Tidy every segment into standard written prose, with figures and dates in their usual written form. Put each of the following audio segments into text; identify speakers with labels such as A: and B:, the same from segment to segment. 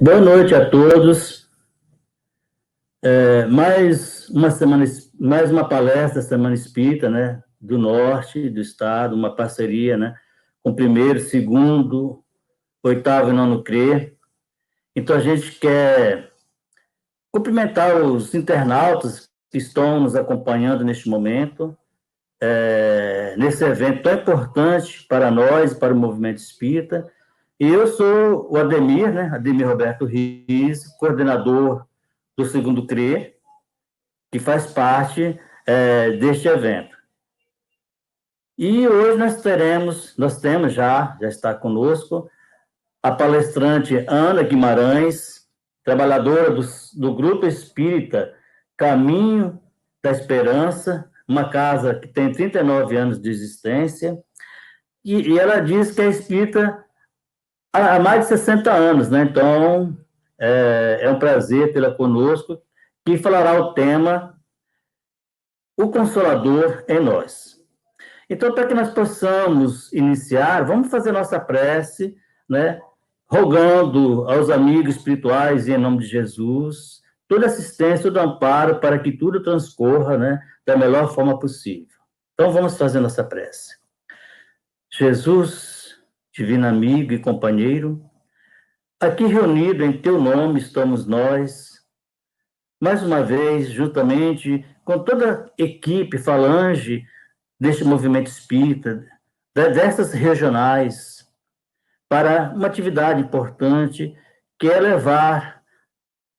A: Boa noite a todos. Mais uma semana, mais uma palestra Semana Espírita, né, do Norte do Estado, uma parceria, né, com primeiro, segundo, oitavo e nono CRE. Então a gente quer cumprimentar os internautas que estão nos acompanhando neste momento, nesse evento tão importante para nós, para o movimento espírita. E eu sou o Ademir, né, Ademir Roberto Riz, coordenador do segundo CRE, que faz parte deste evento. E hoje nós temos já está conosco, a palestrante Ana Guimarães, trabalhadora do Grupo Espírita Caminho da Esperança, uma casa que tem 39 anos de existência, e ela diz que é espírita há mais de 60 anos, né? Então, é um prazer tê-la conosco, que falará o tema O Consolador em Nós. Então, para que nós possamos iniciar, vamos fazer nossa prece, né? Rogando aos amigos espirituais, em nome de Jesus, toda assistência, todo amparo, para que tudo transcorra, né, da melhor forma possível. Então, vamos fazer nossa prece. Jesus, divino amigo e companheiro, aqui reunido em teu nome estamos nós, mais uma vez, juntamente com toda a equipe falange deste movimento espírita, dessas regionais, para uma atividade importante, que é levar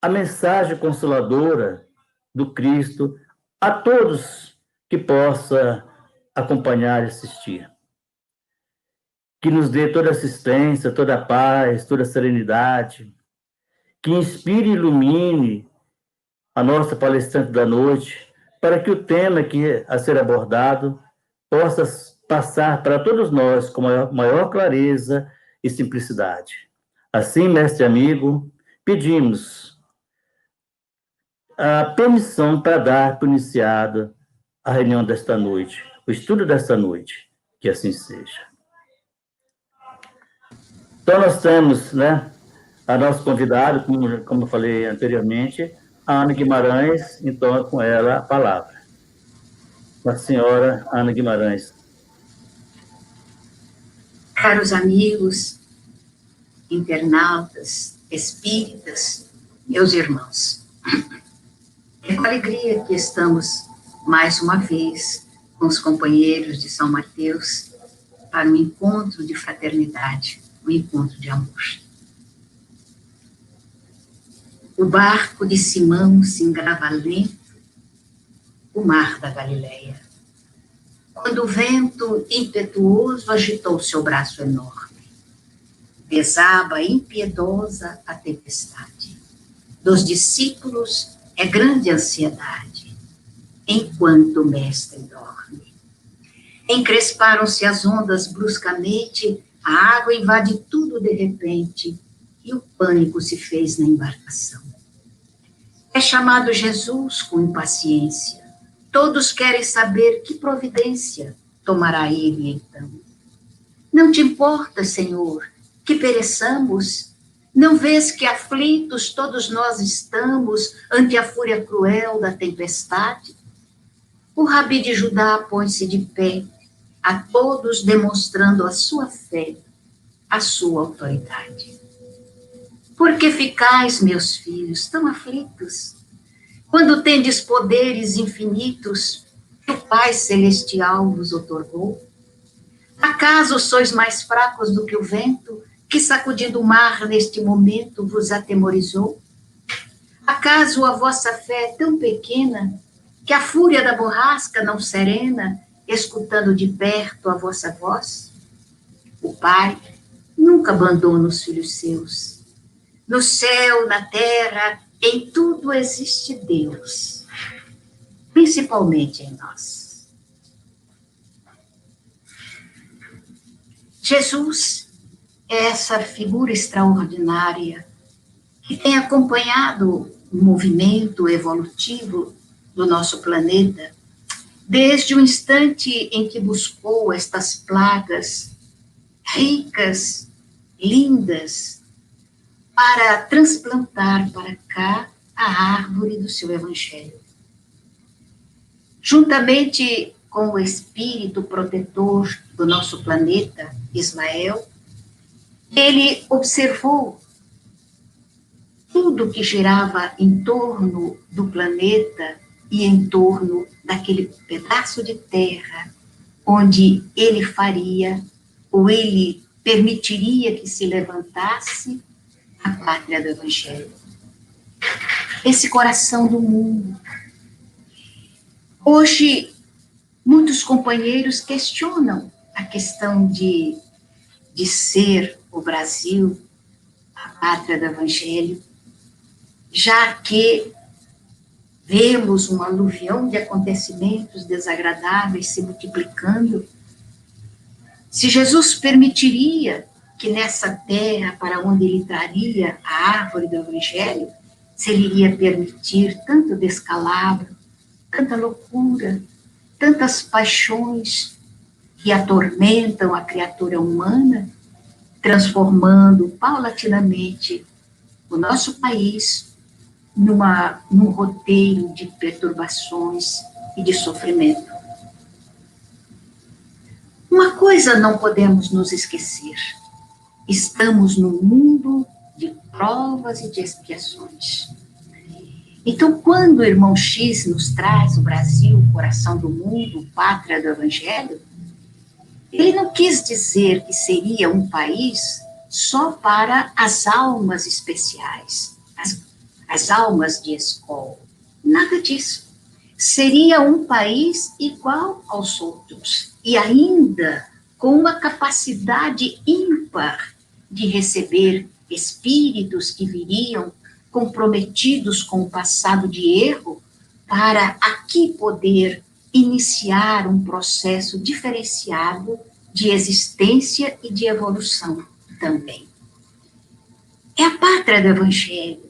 A: a mensagem consoladora do Cristo a todos que possa acompanhar e assistir. Que nos dê toda assistência, toda a paz, toda a serenidade, que inspire e ilumine a nossa palestrante da noite, para que o tema que a ser abordado possa passar para todos nós com maior clareza e simplicidade. Assim, mestre amigo, pedimos a permissão para dar por iniciada a reunião desta noite, o estudo desta noite, que assim seja. Então, nós temos, né, a nossa convidada, como eu falei anteriormente, a Ana Guimarães, então é com ela a palavra. Com a senhora Ana Guimarães.
B: Caros amigos, internautas, espíritas, meus irmãos, é com alegria que estamos mais uma vez com os companheiros de São Mateus para um encontro de fraternidade, um encontro de amor. O barco de Simão se engrava lento, o mar da Galileia. Quando o vento impetuoso agitou seu braço enorme, desaba impiedosa a tempestade. Dos discípulos é grande ansiedade, enquanto o mestre dorme. Encresparam-se as ondas bruscamente, a água invade tudo de repente, e o pânico se fez na embarcação. É chamado Jesus com impaciência. Todos querem saber que providência tomará ele então. Não te importa, Senhor, que pereçamos? Não vês que aflitos todos nós estamos ante a fúria cruel da tempestade? O Rabi de Judá põe-se de pé, a todos demonstrando a sua fé, a sua autoridade. Por que ficais, meus filhos, tão aflitos? Quando tendes poderes infinitos que o Pai Celestial vos otorgou? Acaso sois mais fracos do que o vento, que sacudindo o mar neste momento vos atemorizou? Acaso a vossa fé é tão pequena, que a fúria da borrasca não serena, escutando de perto a vossa voz? O Pai nunca abandona os filhos seus. No céu, na terra, em tudo existe Deus, principalmente em nós. Jesus é essa figura extraordinária que tem acompanhado o movimento evolutivo do nosso planeta desde o instante em que buscou estas plagas ricas, lindas, para transplantar para cá a árvore do seu evangelho. Juntamente com o espírito protetor do nosso planeta, Ismael, ele observou tudo que girava em torno do planeta e em torno daquele pedaço de terra onde ele faria, ou ele permitiria que se levantasse a pátria do Evangelho. Esse coração do mundo. Hoje, muitos companheiros questionam a questão de ser o Brasil a pátria do Evangelho, já que vemos um aluvião de acontecimentos desagradáveis se multiplicando. Se Jesus permitiria que nessa terra para onde ele traria a árvore do Evangelho, se ele iria permitir tanto descalabro, tanta loucura, tantas paixões que atormentam a criatura humana, transformando paulatinamente o nosso país num roteiro de perturbações e de sofrimento. Uma coisa não podemos nos esquecer: estamos num mundo de provas e de expiações. Então, quando o irmão X nos traz o Brasil, coração do mundo, pátria do Evangelho, ele não quis dizer que seria um país só para as almas especiais, as almas de escola. Nada disso. Seria um país igual aos outros, e ainda com uma capacidade ímpar de receber espíritos que viriam comprometidos com o passado de erro, para aqui poder iniciar um processo diferenciado de existência e de evolução também. É a pátria do Evangelho,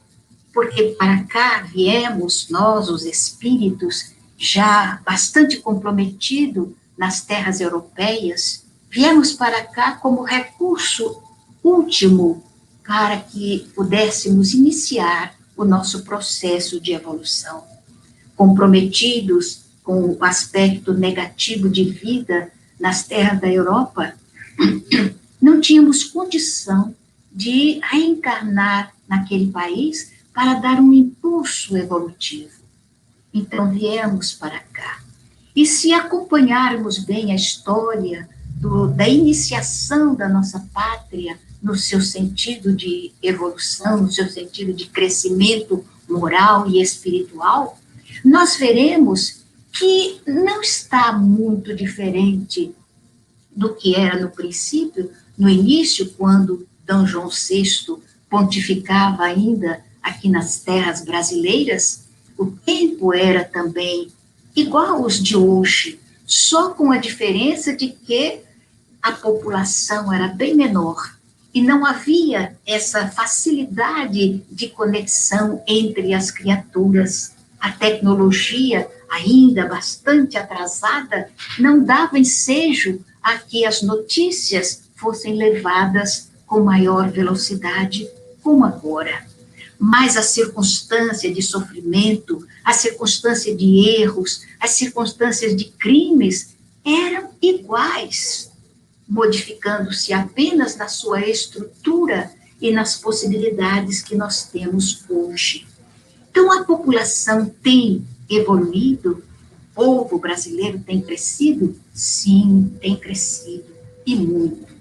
B: porque para cá viemos nós, os espíritos, já bastante comprometidos nas terras europeias, viemos para cá como recurso último para que pudéssemos iniciar o nosso processo de evolução. Comprometidos com o aspecto negativo de vida nas terras da Europa, não tínhamos condição de reencarnar naquele país para dar um impulso evolutivo. Então viemos para cá. E se acompanharmos bem a história da iniciação da nossa pátria, no seu sentido de evolução, no seu sentido de crescimento moral e espiritual, nós veremos que não está muito diferente do que era no princípio, no início, quando D. João VI pontificava ainda aqui nas terras brasileiras. O tempo era também igual aos de hoje, só com a diferença de que a população era bem menor e não havia essa facilidade de conexão entre as criaturas. A tecnologia, ainda bastante atrasada, não dava ensejo a que as notícias fossem levadas com maior velocidade, como agora. Mas a circunstância de sofrimento, a circunstância de erros, as circunstâncias de crimes eram iguais, modificando-se apenas na sua estrutura e nas possibilidades que nós temos hoje. Então, a população tem evoluído, o povo brasileiro tem crescido? Sim, tem crescido, e muito.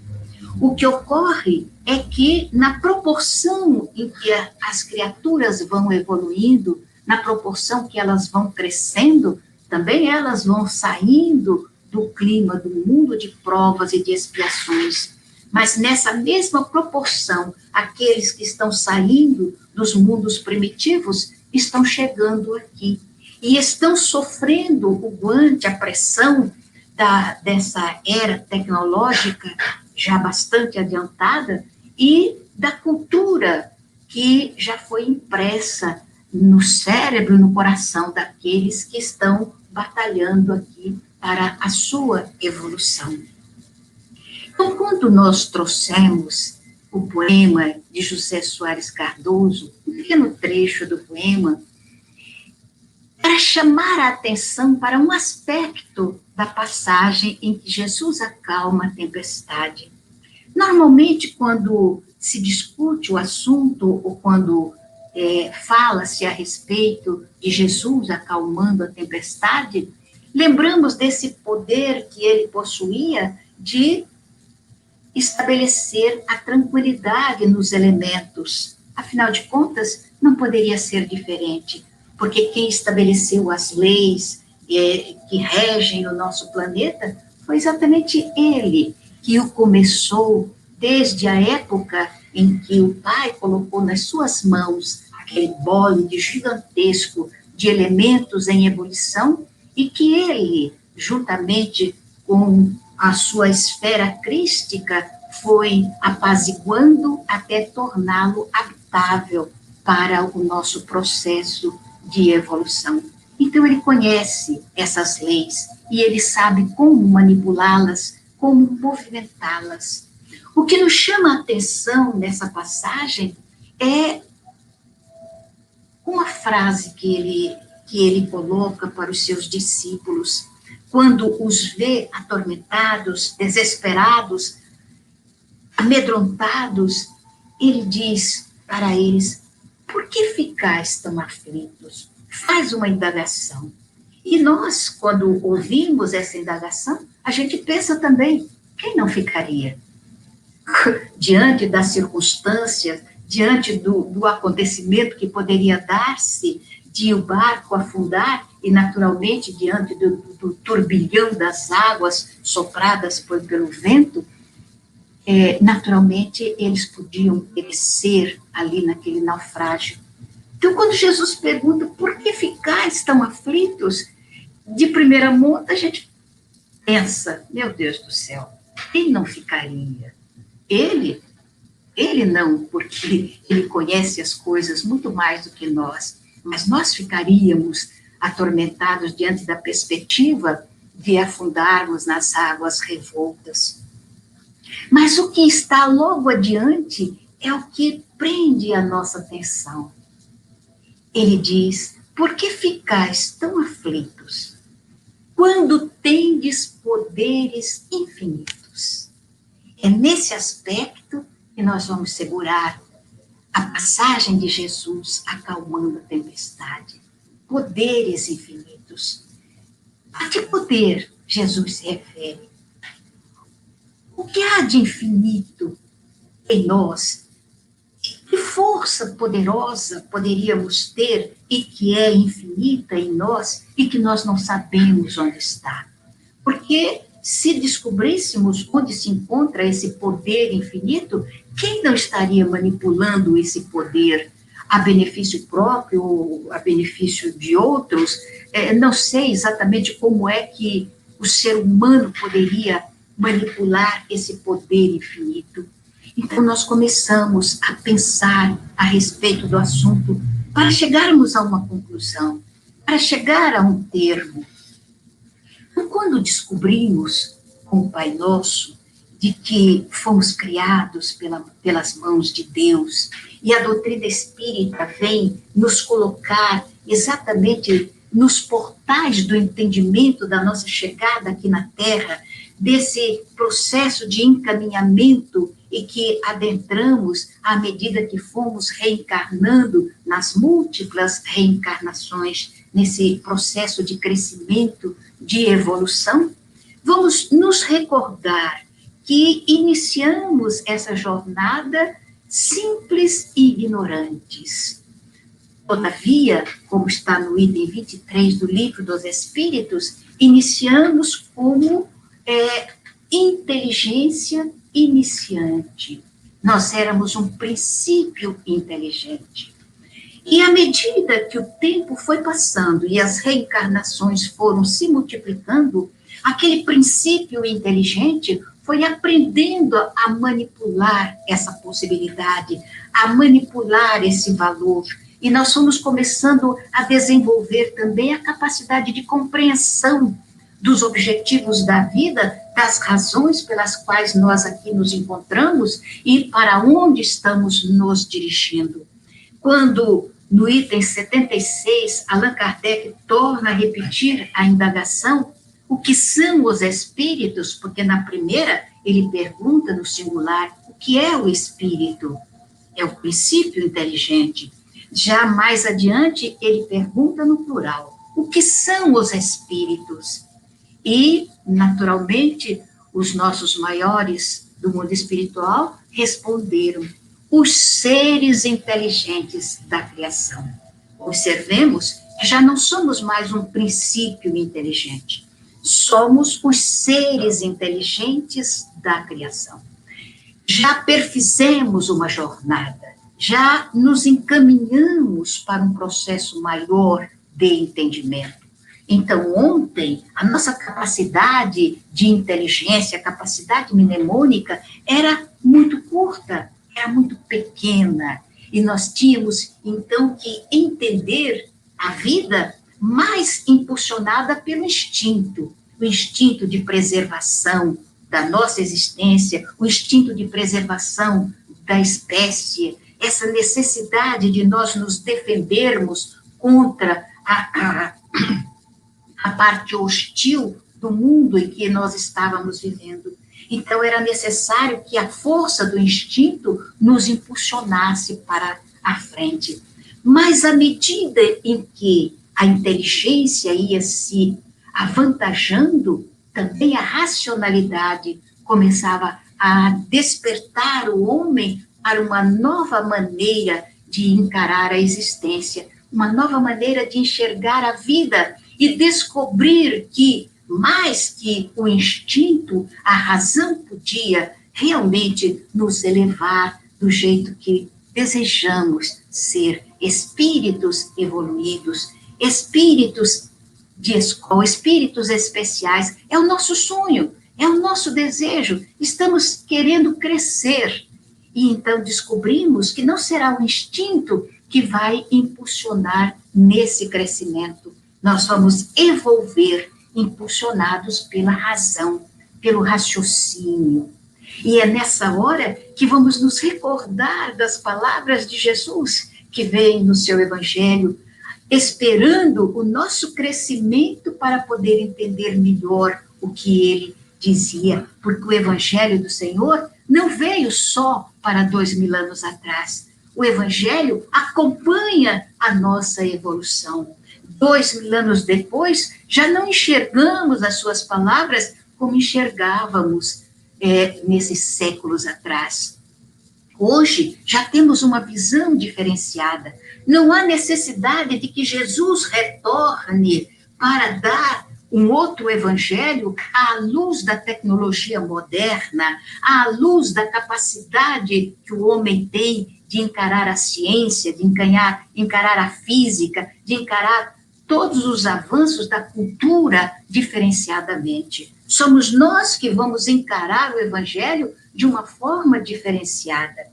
B: O que ocorre é que, na proporção em que as criaturas vão evoluindo, na proporção que elas vão crescendo, também elas vão saindo do clima do mundo de provas e de expiações. Mas nessa mesma proporção, aqueles que estão saindo dos mundos primitivos estão chegando aqui e estão sofrendo o guante, a pressão dessa era tecnológica já bastante adiantada e da cultura que já foi impressa no cérebro e no coração daqueles que estão batalhando aqui para a sua evolução. Então, quando nós trouxemos o poema de José Soares Cardoso, um pequeno trecho do poema, para chamar a atenção para um aspecto da passagem em que Jesus acalma a tempestade. Normalmente, quando se discute o assunto, ou quando fala-se a respeito de Jesus acalmando a tempestade, lembramos desse poder que ele possuía de estabelecer a tranquilidade nos elementos. Afinal de contas, não poderia ser diferente, porque quem estabeleceu as leis que regem o nosso planeta foi exatamente ele, que o começou desde a época em que o Pai colocou nas suas mãos aquele bolo gigantesco de elementos em ebulição, e que ele, juntamente com a sua esfera crística, foi apaziguando até torná-lo habitável para o nosso processo de evolução. Então, ele conhece essas leis e ele sabe como manipulá-las, como movimentá-las. O que nos chama a atenção nessa passagem é uma frase que ele coloca para os seus discípulos, quando os vê atormentados, desesperados, amedrontados, ele diz para eles: por que ficais tão aflitos? Faz uma indagação. E nós, quando ouvimos essa indagação, a gente pensa também, quem não ficaria? Diante das circunstâncias, diante do acontecimento que poderia dar-se, de o barco afundar, e naturalmente diante do turbilhão das águas sopradas pelo vento, naturalmente eles podiam perecer ali naquele naufrágio. Então, quando Jesus pergunta, por que ficais tão aflitos? De primeira monta, a gente pensa, meu Deus do céu, quem não ficaria? Ele não, porque ele conhece as coisas muito mais do que nós, mas nós ficaríamos atormentados diante da perspectiva de afundarmos nas águas revoltas. Mas o que está logo adiante é o que prende a nossa atenção. Ele diz, por que ficais tão aflitos, quando tendes poderes infinitos? É nesse aspecto que nós vamos segurar a passagem de Jesus acalmando a tempestade. Poderes infinitos. A que poder Jesus se refere? O que há de infinito em nós? Que força poderosa poderíamos ter e que é infinita em nós e que nós não sabemos onde está? Porque se descobríssemos onde se encontra esse poder infinito, quem não estaria manipulando esse poder a benefício próprio ou a benefício de outros? Não sei exatamente como é que o ser humano poderia manipular esse poder infinito. Então, nós começamos a pensar a respeito do assunto para chegarmos a uma conclusão, para chegar a um termo. Então, quando descobrimos com o Pai Nosso de que fomos criados pelas mãos de Deus, e a doutrina espírita vem nos colocar exatamente nos portais do entendimento da nossa chegada aqui na Terra, desse processo de encaminhamento e que adentramos à medida que fomos reencarnando nas múltiplas reencarnações, nesse processo de crescimento, de evolução, vamos nos recordar que iniciamos essa jornada simples e ignorantes. Todavia, como está no item 23 do Livro dos Espíritos, iniciamos como inteligência iniciante. Nós éramos um princípio inteligente. E à medida que o tempo foi passando e as reencarnações foram se multiplicando, aquele princípio inteligente foi aprendendo a manipular essa possibilidade, a manipular esse valor. E nós fomos começando a desenvolver também a capacidade de compreensão dos objetivos da vida das razões pelas quais nós aqui nos encontramos e para onde estamos nos dirigindo. Quando, no item 76, Allan Kardec torna a repetir a indagação, o que são os espíritos, porque na primeira ele pergunta no singular, o que é o espírito? É o princípio inteligente. Já mais adiante, ele pergunta no plural, o que são os espíritos? E, naturalmente, os nossos maiores do mundo espiritual responderam, os seres inteligentes da criação. Observemos que já não somos mais um princípio inteligente, somos os seres inteligentes da criação. Já perfizemos uma jornada, já nos encaminhamos para um processo maior de entendimento. Então, ontem, a nossa capacidade de inteligência, a capacidade mnemônica era muito curta, era muito pequena, e nós tínhamos, então, que entender a vida mais impulsionada pelo instinto, o instinto de preservação da nossa existência, o instinto de preservação da espécie, essa necessidade de nós nos defendermos contra a parte hostil do mundo em que nós estávamos vivendo. Então, era necessário que a força do instinto nos impulsionasse para a frente. Mas, à medida em que a inteligência ia se avantajando, também a racionalidade começava a despertar o homem para uma nova maneira de encarar a existência, uma nova maneira de enxergar a vida e descobrir que, mais que o instinto, a razão podia realmente nos elevar do jeito que desejamos ser espíritos evoluídos, espíritos de escola, espíritos especiais. É o nosso sonho, é o nosso desejo. Estamos querendo crescer. E então descobrimos que não será o instinto que vai impulsionar nesse crescimento. Nós vamos evolver impulsionados pela razão, pelo raciocínio. E é nessa hora que vamos nos recordar das palavras de Jesus, que vem no seu Evangelho, esperando o nosso crescimento para poder entender melhor o que ele dizia, porque o Evangelho do Senhor não veio só para 2000 anos atrás. O Evangelho acompanha a nossa evolução. 2000 anos depois, já não enxergamos as suas palavras como enxergávamos nesses séculos atrás. Hoje, já temos uma visão diferenciada. Não há necessidade de que Jesus retorne para dar um outro evangelho à luz da tecnologia moderna, à luz da capacidade que o homem tem de encarar a ciência, de encarar a física, de encarar todos os avanços da cultura diferenciadamente. Somos nós que vamos encarar o evangelho de uma forma diferenciada.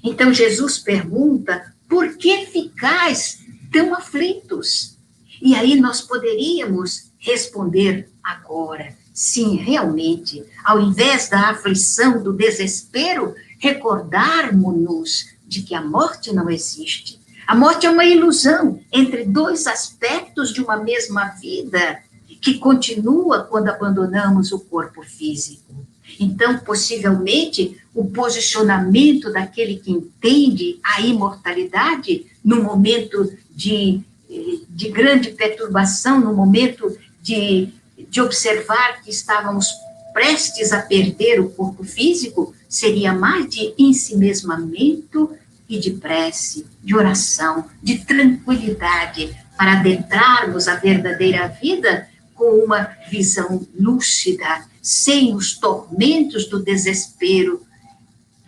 B: Então, Jesus pergunta, por que ficais tão aflitos? E aí nós poderíamos responder agora, sim, realmente, ao invés da aflição, do desespero, recordarmos-nos de que a morte não existe. A morte é uma ilusão entre dois aspectos de uma mesma vida que continua quando abandonamos o corpo físico. Então, possivelmente, o posicionamento daquele que entende a imortalidade no momento de grande perturbação, no momento de observar que estávamos prestes a perder o corpo físico, seria mais de ensimesmamento e de prece, de oração, de tranquilidade, para adentrarmos a verdadeira vida com uma visão lúcida, sem os tormentos do desespero,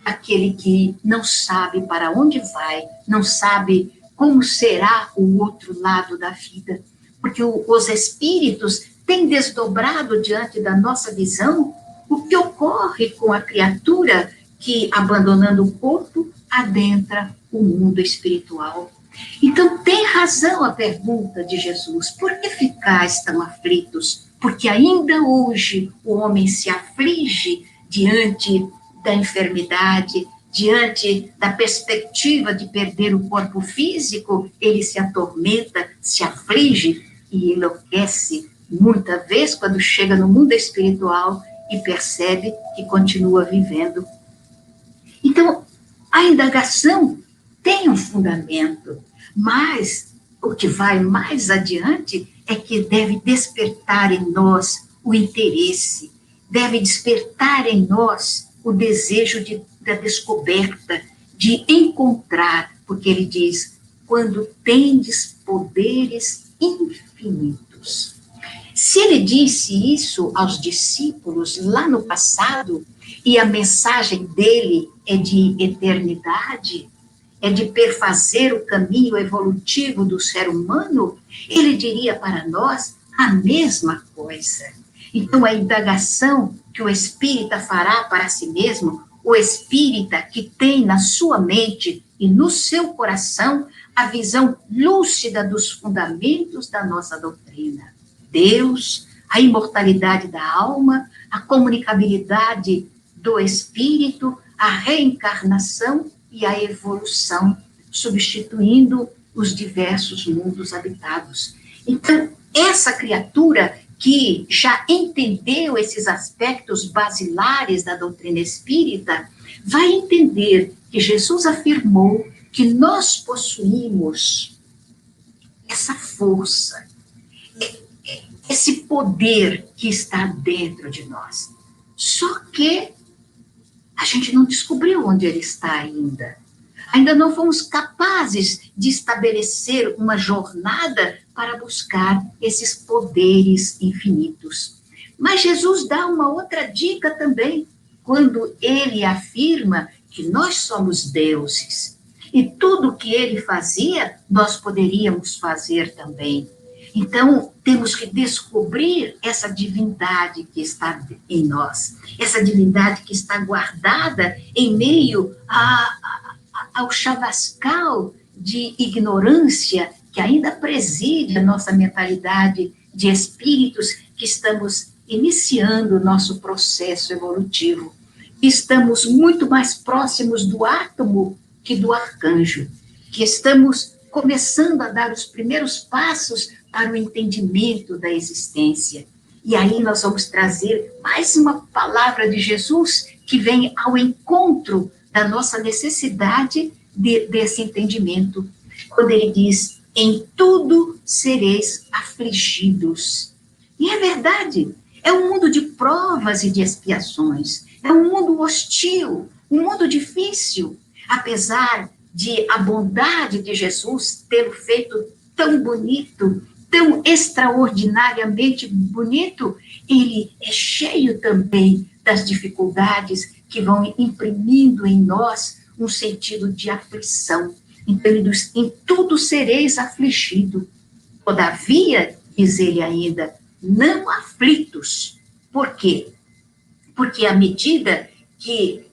B: aquele que não sabe para onde vai, não sabe como será o outro lado da vida, porque os espíritos têm desdobrado diante da nossa visão o que ocorre com a criatura que, abandonando o corpo, adentra o mundo espiritual. Então, tem razão a pergunta de Jesus, por que ficais tão aflitos? porque ainda hoje o homem se aflige diante da enfermidade, diante da perspectiva de perder o corpo físico, ele se atormenta, se aflige e enlouquece, muitas vezes, quando chega no mundo espiritual e percebe que continua vivendo. Então, a indagação tem um fundamento, mas o que vai mais adiante é que deve despertar em nós o interesse, deve despertar em nós o desejo da descoberta, de encontrar, porque ele diz, quando tendes poderes infinitos. Se ele disse isso aos discípulos lá no passado, e a mensagem dele é de eternidade, é de perfazer o caminho evolutivo do ser humano, ele diria para nós a mesma coisa. Então, a indagação que o espírita fará para si mesmo, o espírita que tem na sua mente e no seu coração a visão lúcida dos fundamentos da nossa doutrina. Deus, a imortalidade da alma, a comunicabilidade do espírito, a reencarnação e a evolução, substituindo os diversos mundos habitados. Então, essa criatura que já entendeu esses aspectos basilares da doutrina espírita, vai entender que Jesus afirmou que nós possuímos essa força, esse poder que está dentro de nós. Só que a gente não descobriu onde ele está ainda. Ainda não fomos capazes de estabelecer uma jornada para buscar esses poderes infinitos. Mas Jesus dá uma outra dica também, quando ele afirma que nós somos deuses. E tudo que ele fazia, nós poderíamos fazer também. Então, temos que descobrir essa divindade que está em nós, essa divindade que está guardada em meio ao chavascal de ignorância que ainda preside a nossa mentalidade de espíritos que estamos iniciando o nosso processo evolutivo. Estamos muito mais próximos do átomo que do arcanjo, que estamos começando a dar os primeiros passos para o entendimento da existência. E aí nós vamos trazer mais uma palavra de Jesus que vem ao encontro da nossa necessidade desse entendimento. Quando ele diz, em tudo sereis afligidos. E é verdade, é um mundo de provas e de expiações, é um mundo hostil, um mundo difícil, apesar de a bondade de Jesus tê-lo feito tão bonito, tão extraordinariamente bonito, ele é cheio também das dificuldades que vão imprimindo em nós um sentido de aflição. Então, ele diz, em tudo sereis afligido. Todavia, diz ele ainda, não aflitos. Por quê? Porque à medida que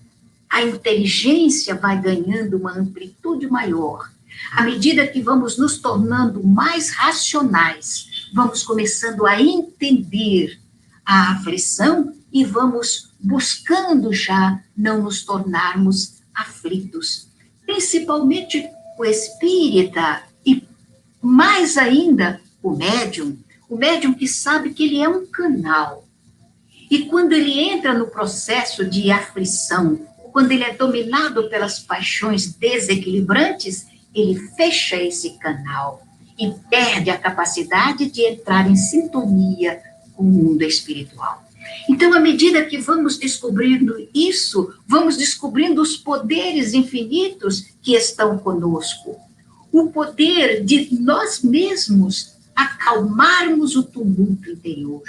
B: a inteligência vai ganhando uma amplitude maior, à medida que vamos nos tornando mais racionais, vamos começando a entender a aflição e vamos buscando já não nos tornarmos aflitos. Principalmente o espírita e mais ainda o médium que sabe que ele é um canal. E quando ele entra no processo de aflição, quando ele é dominado pelas paixões desequilibrantes, ele fecha esse canal e perde a capacidade de entrar em sintonia com o mundo espiritual. Então, à medida que vamos descobrindo isso, vamos descobrindo os poderes infinitos que estão conosco. O poder de nós mesmos acalmarmos o tumulto interior,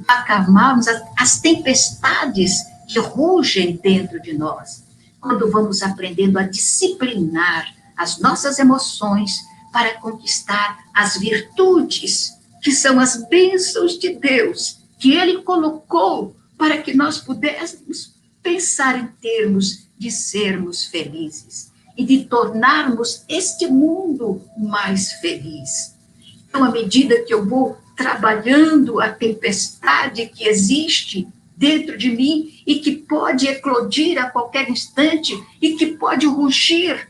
B: acalmarmos as tempestades que rugem dentro de nós. Quando vamos aprendendo a disciplinar as nossas emoções para conquistar as virtudes, que são as bênçãos de Deus, que Ele colocou para que nós pudéssemos pensar em termos de sermos felizes e de tornarmos este mundo mais feliz. Então, à medida que eu vou trabalhando a tempestade que existe dentro de mim e que pode eclodir a qualquer instante e que pode rugir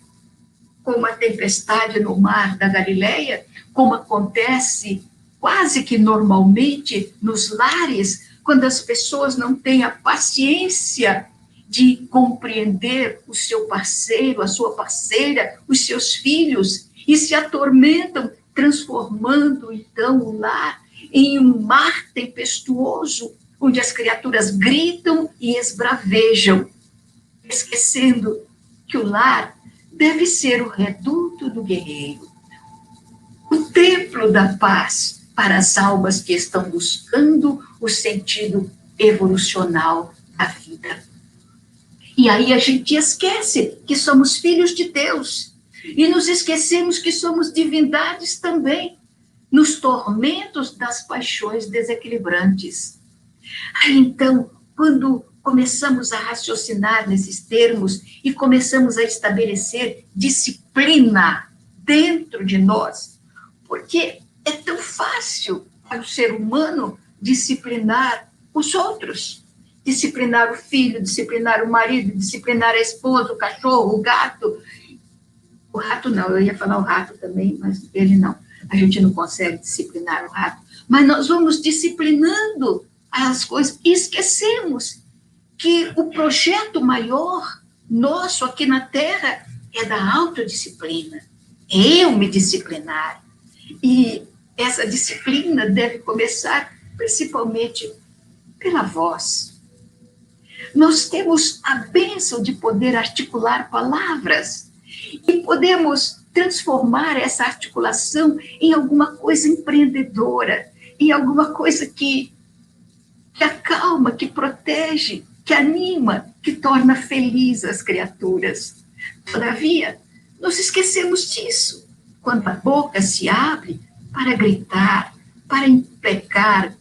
B: como a tempestade no mar da Galileia, como acontece quase que normalmente nos lares, quando as pessoas não têm a paciência de compreender o seu parceiro, a sua parceira, os seus filhos, e se atormentam, transformando, então, o lar em um mar tempestuoso, onde as criaturas gritam e esbravejam, esquecendo que o lar deve ser o reduto do guerreiro, o templo da paz para as almas que estão buscando o sentido evolucional da vida. E aí a gente esquece que somos filhos de Deus, e nos esquecemos que somos divindades também, nos tormentos das paixões desequilibrantes. Aí então, quando começamos a raciocinar nesses termos e começamos a estabelecer disciplina dentro de nós, porque é tão fácil para o ser humano disciplinar os outros, disciplinar o filho, disciplinar o marido, disciplinar a esposa, o cachorro, o gato. O rato não, eu ia falar o rato também, mas ele não. A gente não consegue disciplinar o rato. Mas nós vamos disciplinando as coisas e esquecemos que o projeto maior nosso aqui na Terra é da autodisciplina. Eu me disciplinar. E essa disciplina deve começar principalmente pela voz. Nós temos a bênção de poder articular palavras e podemos transformar essa articulação em alguma coisa empreendedora, em alguma coisa que acalma, que protege, que anima, que torna feliz as criaturas. Todavia, nos esquecemos disso. Quando a boca se abre para gritar, para imprecar,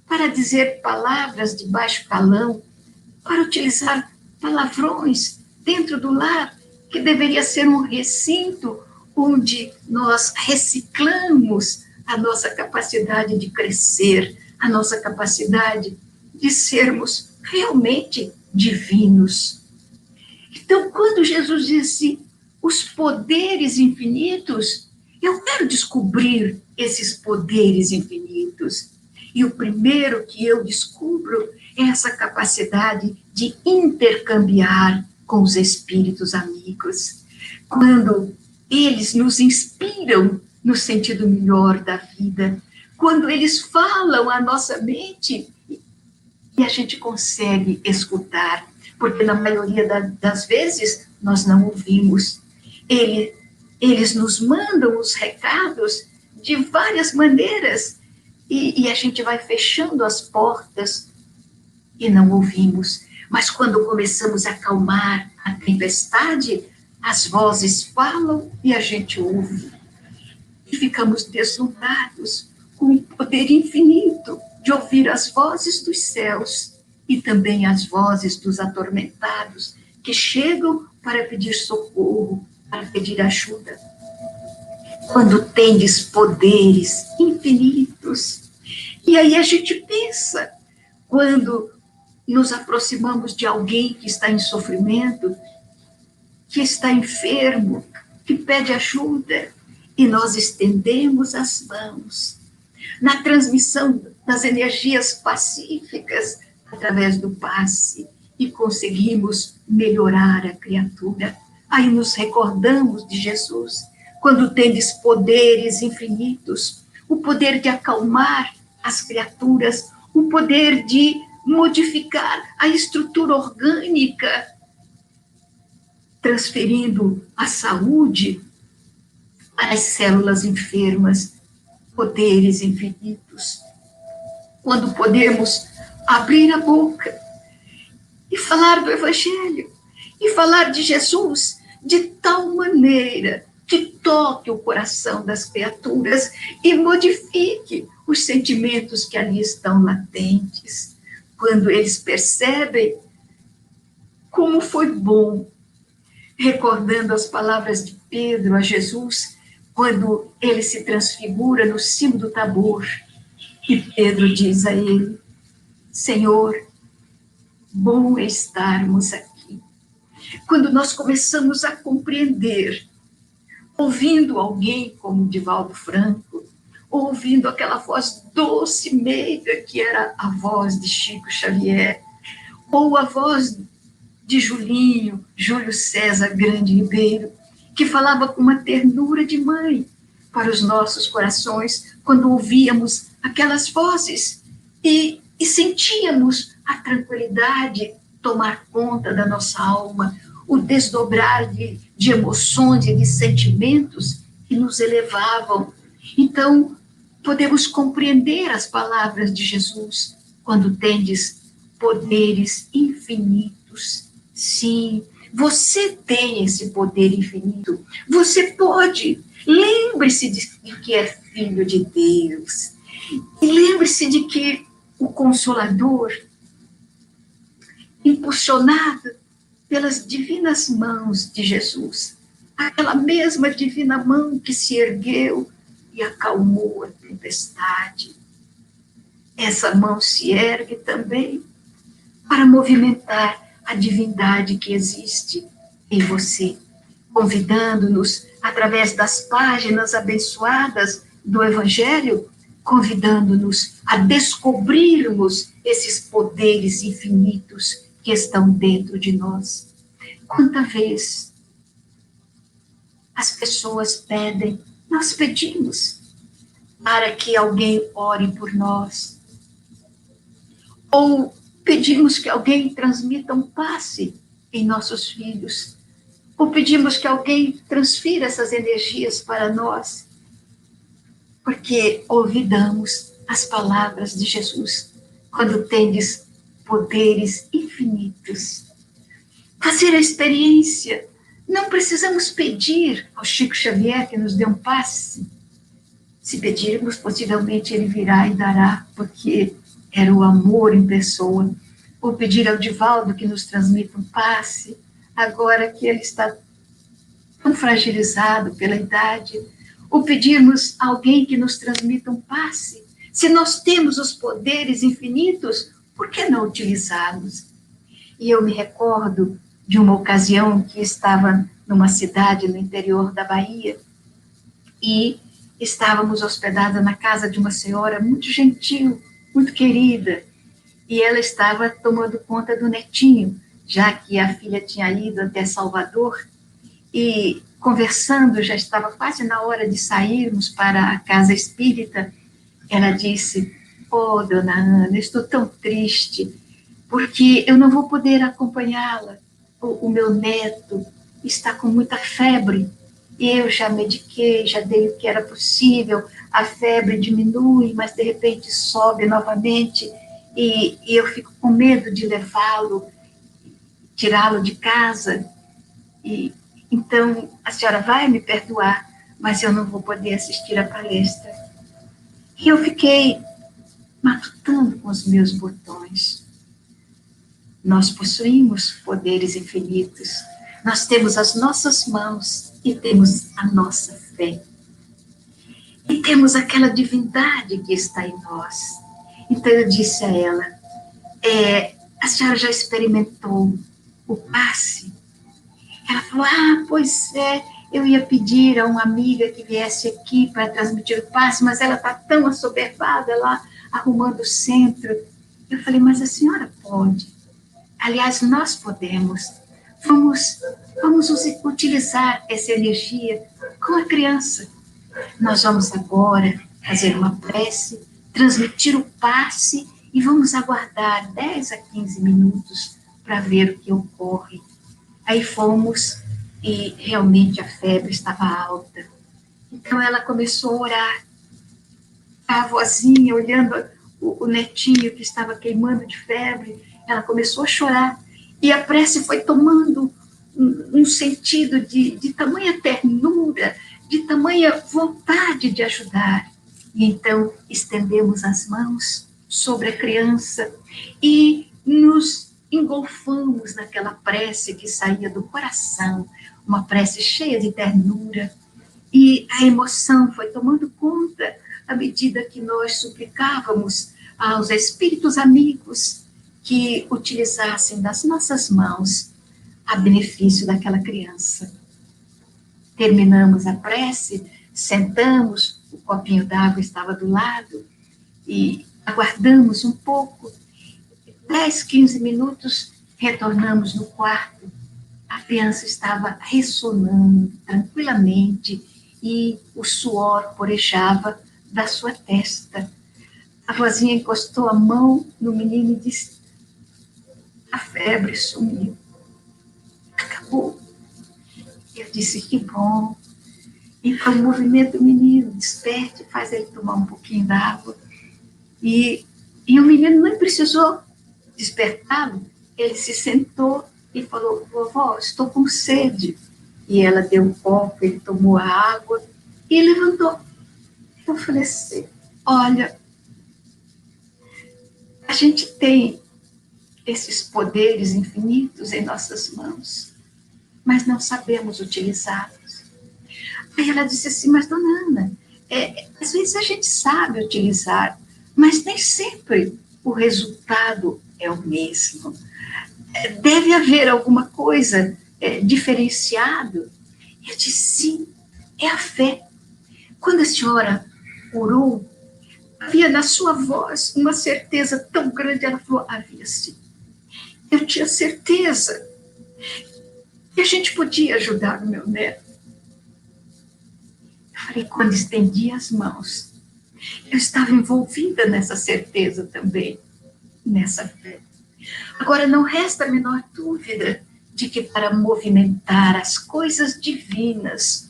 B: para dizer palavras de baixo calão, para utilizar palavrões dentro do lar, que deveria ser um recinto onde nós reciclamos a nossa capacidade de crescer, a nossa capacidade de sermos realmente divinos. Então, quando Jesus disse os poderes infinitos, eu quero descobrir esses poderes infinitos. E o primeiro que eu descubro é essa capacidade de intercambiar com os espíritos amigos. Quando eles nos inspiram no sentido melhor da vida, quando eles falam à nossa mente e a gente consegue escutar, porque na maioria das vezes nós não ouvimos. Eles nos mandam os recados de várias maneiras e a gente vai fechando as portas e não ouvimos. Mas quando começamos a acalmar a tempestade, as vozes falam e a gente ouve. E ficamos deslumbrados com o poder infinito de ouvir as vozes dos céus e também as vozes dos atormentados que chegam para pedir socorro, para pedir ajuda. Quando tendes poderes infinitos. E aí a gente pensa, quando nos aproximamos de alguém que está em sofrimento, que está enfermo, que pede ajuda, e nós estendemos as mãos na transmissão das energias pacíficas através do passe e conseguimos melhorar a criatura. Aí nos recordamos de Jesus, quando tendes poderes infinitos, o poder de acalmar as criaturas, o poder de modificar a estrutura orgânica, transferindo a saúde às células enfermas, poderes infinitos. Quando podemos abrir a boca e falar do Evangelho, e falar de Jesus de tal maneira que toque o coração das criaturas e modifique os sentimentos que ali estão latentes. Quando eles percebem como foi bom, recordando as palavras de Pedro a Jesus, quando ele se transfigura no cimo do Tabor, E Pedro diz a ele: Senhor, bom é estarmos aqui. Quando nós começamos a compreender, ouvindo alguém como Divaldo Franco, ouvindo aquela voz doce e meiga que era a voz de Chico Xavier, ou a voz de Júlio César Grande Ribeiro, que falava com uma ternura de mãe para os nossos corações, quando ouvíamos aquelas vozes e sentíamos a tranquilidade tomar conta da nossa alma, o desdobrar de emoções e de sentimentos que nos elevavam. Então, podemos compreender as palavras de Jesus: quando tendes poderes infinitos. Sim, você tem esse poder infinito. Você pode. Lembre-se de que é filho de Deus. E lembre-se de que o Consolador, impulsionado pelas divinas mãos de Jesus, aquela mesma divina mão que se ergueu e acalmou a tempestade, essa mão se ergue também para movimentar a divindade que existe em você, convidando-nos, através das páginas abençoadas do Evangelho, convidando-nos a descobrirmos esses poderes infinitos que estão dentro de nós. Quanta vez as pessoas pedem, nós pedimos para que alguém ore por nós, ou pedimos que alguém transmita um passe em nossos filhos, ou pedimos que alguém transfira essas energias para nós, porque olvidamos as palavras de Jesus: quando tendes poderes infinitos. Fazer a experiência. Não precisamos pedir ao Chico Xavier que nos dê um passe. Se pedirmos, possivelmente ele virá e dará, porque era o amor em pessoa. Ou pedir ao Divaldo que nos transmita um passe, agora que ele está tão fragilizado pela idade. Ou pedirmos a alguém que nos transmita um passe. Se nós temos os poderes infinitos, por que não utilizá-los? E eu me recordo de uma ocasião que estava numa cidade no interior da Bahia e estávamos hospedadas na casa de uma senhora muito gentil, muito querida, e ela estava tomando conta do netinho, já que a filha tinha ido até Salvador, e conversando, já estava quase na hora de sairmos para a casa espírita. Ela disse: "Oh, dona Ana, estou tão triste, porque eu não vou poder acompanhá-la. O meu neto está com muita febre. Eu já mediquei, já dei o que era possível, a febre diminui, mas de repente sobe novamente, e eu fico com medo de levá-lo, tirá-lo de casa. E então a senhora vai me perdoar, mas eu não vou poder assistir a palestra." E eu fiquei matutando com os meus botões. Nós possuímos poderes infinitos. Nós temos as nossas mãos e temos a nossa fé. E temos aquela divindade que está em nós. Então eu disse a ela: a senhora já experimentou o passe? Ela falou: pois é, eu ia pedir a uma amiga que viesse aqui para transmitir o passe, mas ela está tão assoberbada lá, arrumando o centro. Eu falei: mas a senhora pode. Aliás, nós podemos. Vamos utilizar essa energia com a criança. Nós vamos agora fazer uma prece, transmitir o passe e vamos aguardar 10 a 15 minutos para ver o que ocorre. Aí fomos e realmente a febre estava alta. Então ela começou a orar. A avózinha, olhando o netinho que estava queimando de febre, ela começou a chorar, e a prece foi tomando um sentido de tamanha ternura, de tamanha vontade de ajudar. E então estendemos as mãos sobre a criança e nos engolfamos naquela prece que saía do coração, uma prece cheia de ternura, e a emoção foi tomando conta à medida que nós suplicávamos aos espíritos amigos que utilizassem das nossas mãos a benefício daquela criança. Terminamos a prece, sentamos, o copinho d'água estava do lado e aguardamos um pouco. 10, 15 minutos, retornamos no quarto. A criança estava ressonando tranquilamente e o suor porejava da sua testa. A vozinha encostou a mão no menino e disse: a febre sumiu. Acabou. Eu disse: que bom. E foi um movimento do menino, desperte, faz ele tomar um pouquinho d'água. E o menino nem precisou despertá-lo. Ele se sentou e falou: vovó, estou com sede. E ela deu um copo, ele tomou a água e levantou. Eu falei assim: olha, a gente tem esses poderes infinitos em nossas mãos, mas não sabemos utilizá-los. Aí ela disse assim: mas, dona Ana, às vezes a gente sabe utilizar, mas nem sempre o resultado é o mesmo. Deve haver alguma coisa diferenciada. Eu disse: sim, é a fé. Quando a senhora orou, havia na sua voz uma certeza tão grande. Ela falou: havia sim. Eu tinha certeza que a gente podia ajudar o meu neto. Eu falei: quando estendi as mãos, eu estava envolvida nessa certeza também, nessa fé. Agora, não resta a menor dúvida de que para movimentar as coisas divinas,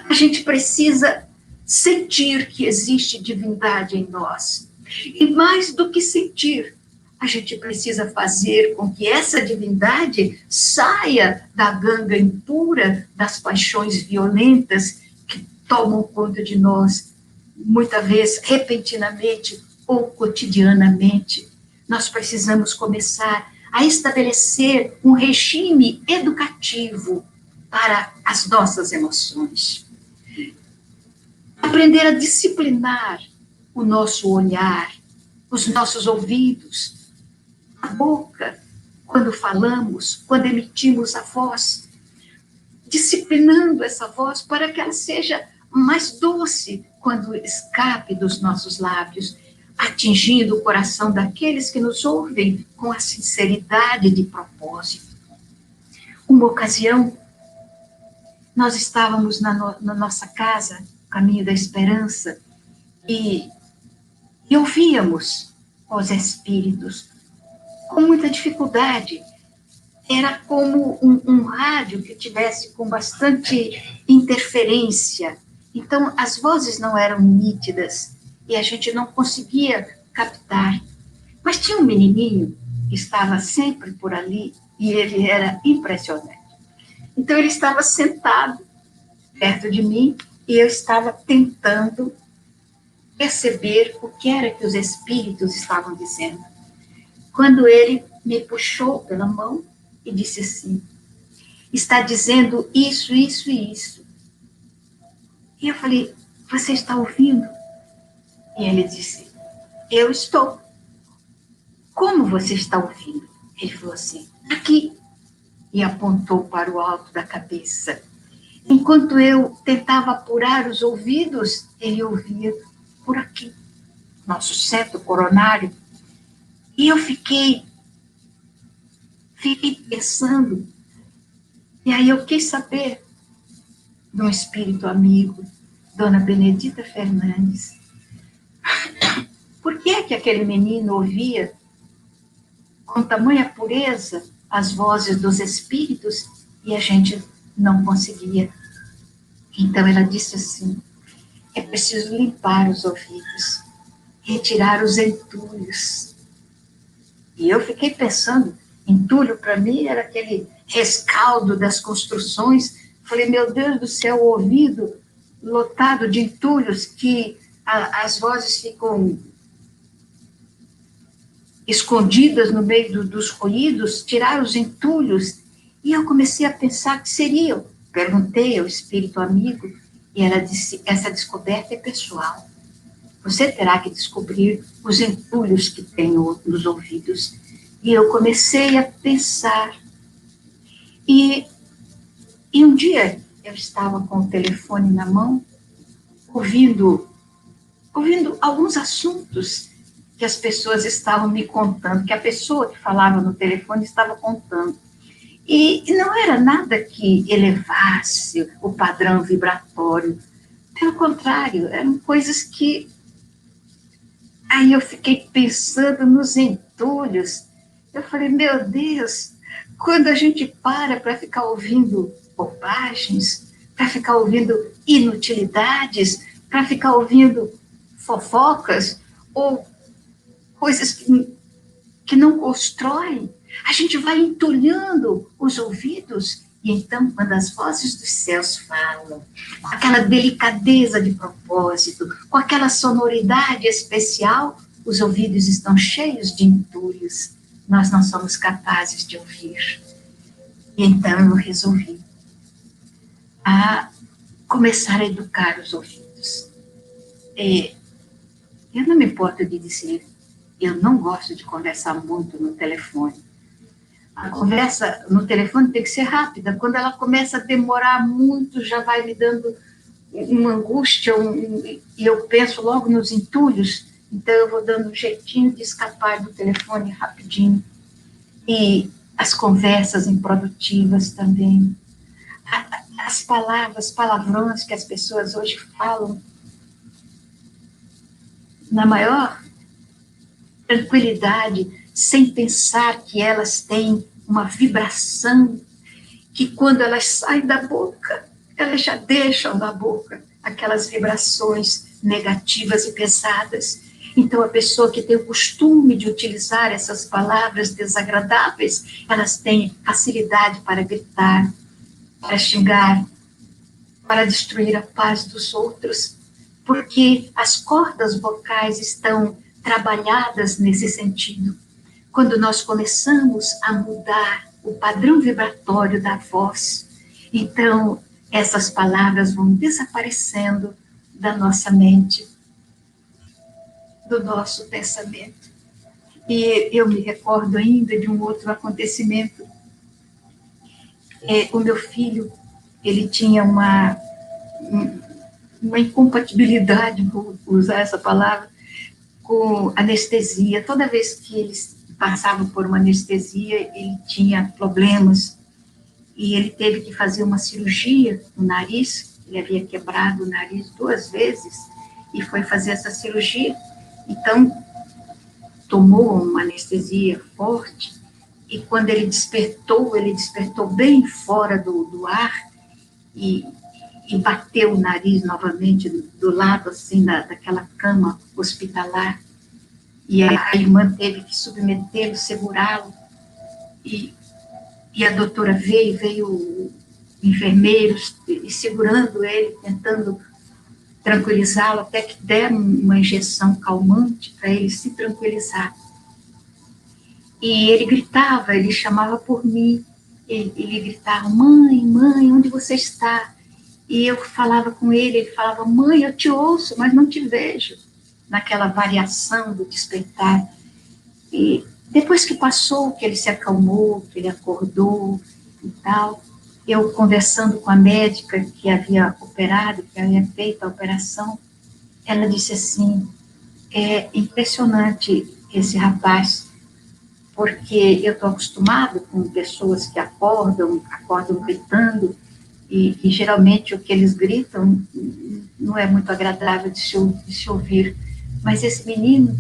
B: a gente precisa sentir que existe divindade em nós. E mais do que sentir, a gente precisa fazer com que essa divindade saia da ganga impura das paixões violentas que tomam conta de nós, muitas vezes repentinamente ou cotidianamente. Nós precisamos começar a estabelecer um regime educativo para as nossas emoções. Aprender a disciplinar o nosso olhar, os nossos ouvidos, a boca, quando falamos, quando emitimos a voz, disciplinando essa voz para que ela seja mais doce quando escape dos nossos lábios, atingindo o coração daqueles que nos ouvem com a sinceridade de propósito. Uma ocasião, nós estávamos na nossa casa, Caminho da Esperança, e ouvíamos os espíritos com muita dificuldade. Era como um rádio que tivesse com bastante interferência. Então, as vozes não eram nítidas e a gente não conseguia captar. Mas tinha um menininho que estava sempre por ali e ele era impressionante. Então, ele estava sentado perto de mim e eu estava tentando perceber o que era que os espíritos estavam dizendo. Quando ele me puxou pela mão e disse assim: está dizendo isso, isso e isso. E eu falei: você está ouvindo? E ele disse: eu estou. Como você está ouvindo? Ele falou assim: aqui. E apontou para o alto da cabeça. Enquanto eu tentava apurar os ouvidos, ele ouvia por aqui, nosso centro coronário. E eu fiquei pensando. E aí eu quis saber de um espírito amigo, Dona Benedita Fernandes, por que aquele menino ouvia com tamanha pureza as vozes dos espíritos e a gente não conseguia. Então ela disse assim: é preciso limpar os ouvidos, retirar os entulhos. E eu fiquei pensando, entulho para mim era aquele rescaldo das construções. Falei: meu Deus do céu, o ouvido lotado de entulhos que as vozes ficam escondidas no meio dos ruídos, tirar os entulhos. E eu comecei a pensar que seriam. Perguntei ao espírito amigo e ela disse: essa descoberta é pessoal. Você terá que descobrir os entulhos que tenho nos ouvidos. E eu comecei a pensar. E um dia eu estava com o telefone na mão, ouvindo alguns assuntos que as pessoas estavam me contando, que a pessoa que falava no telefone estava contando. E não era nada que elevasse o padrão vibratório. Pelo contrário, eram coisas que... Aí eu fiquei pensando nos entulhos. Eu falei, meu Deus, quando a gente para ficar ouvindo bobagens, para ficar ouvindo inutilidades, para ficar ouvindo fofocas, ou coisas que não constroem, a gente vai entulhando os ouvidos. E então, quando as vozes dos céus falam, com aquela delicadeza de propósito, com aquela sonoridade especial, os ouvidos estão cheios de entulhos. Nós não somos capazes de ouvir. E então eu resolvi começar a educar os ouvidos. Eu não me importo de dizer, eu não gosto de conversar muito no telefone. A conversa no telefone tem que ser rápida. Quando ela começa a demorar muito, já vai me dando uma angústia, e eu penso logo nos entulhos, então eu vou dando um jeitinho de escapar do telefone rapidinho. E as conversas improdutivas também. As palavras, palavrões que as pessoas hoje falam, na maior tranquilidade, sem pensar que elas têm uma vibração, que quando elas saem da boca, elas já deixam na boca aquelas vibrações negativas e pesadas. Então, a pessoa que tem o costume de utilizar essas palavras desagradáveis, elas têm facilidade para gritar, para xingar, para destruir a paz dos outros, porque as cordas vocais estão trabalhadas nesse sentido. Quando nós começamos a mudar o padrão vibratório da voz, então essas palavras vão desaparecendo da nossa mente, do nosso pensamento. E eu me recordo ainda de um outro acontecimento. O meu filho, ele tinha uma incompatibilidade, vou usar essa palavra, com anestesia. Toda vez que ele passava por uma anestesia, ele tinha problemas, e ele teve que fazer uma cirurgia no nariz. Ele havia quebrado o nariz 2 vezes, e foi fazer essa cirurgia. Então, tomou uma anestesia forte, e quando ele despertou bem fora do ar, e bateu o nariz novamente do lado, assim, daquela cama hospitalar. E a irmã teve que submetê-lo, segurá-lo, e a doutora veio enfermeiros, e segurando ele, tentando tranquilizá-lo, até que deram uma injeção calmante para ele se tranquilizar. E ele gritava, ele chamava por mim, ele gritava, mãe, mãe, onde você está? E eu falava com ele falava, mãe, eu te ouço, mas não te vejo, naquela variação do despertar. E depois que passou, que ele se acalmou, que ele acordou e tal, eu conversando com a médica que havia operado, que havia feito a operação, ela disse assim, é impressionante esse rapaz, porque eu estou acostumado com pessoas que acordam gritando, e geralmente o que eles gritam não é muito agradável de se ouvir. Mas esse menino,